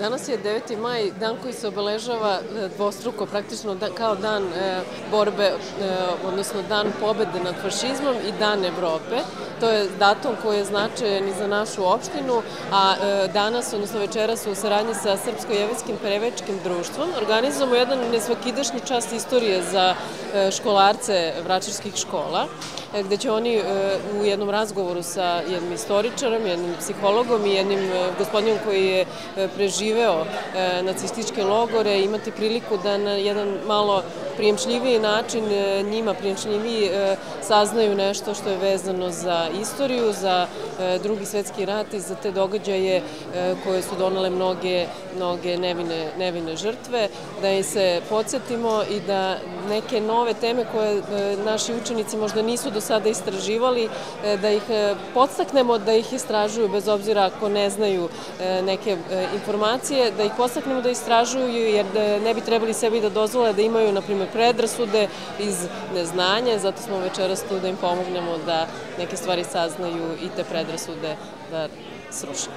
Danas je 9. maj, dan koji se obeležava dvostruko, praktično kao dan borbe, odnosno dan pobede nad fašizmom i dan Evrope. To je datum koji je značajan i za našu opštinu, a danas, odnosno večeras u saradnji sa Srpsko-jevrejskim pevačkim društvom organizujemo jedan nesvakidašnji čas istorije za školarce vračarskih škola, gde će oni u jednom razgovoru sa jednim istoričarom, jednim psihologom i jednim gospodinom koji je preživeo nacističke logore imati priliku da na jedan malo prijemčljiviji način, njima prijemčljiviji, saznaju nešto što je vezano za istoriju, za Drugi svetski rat i za te događaje koje su donele mnoge nevine žrtve, da im se podsjetimo i da neke nove teme koje naši učenici možda nisu do sada istraživali, da ih podstaknemo da ih istražuju bez obzira ako ne znaju neke informacije, da ih podstaknemo da istražuju jer ne bi trebali sebi da dozvole da imaju, na primjer, predrasude iz neznanja, zato smo večeras tu da im pomognemo da neke stvari saznaju i te predrasude da sruše.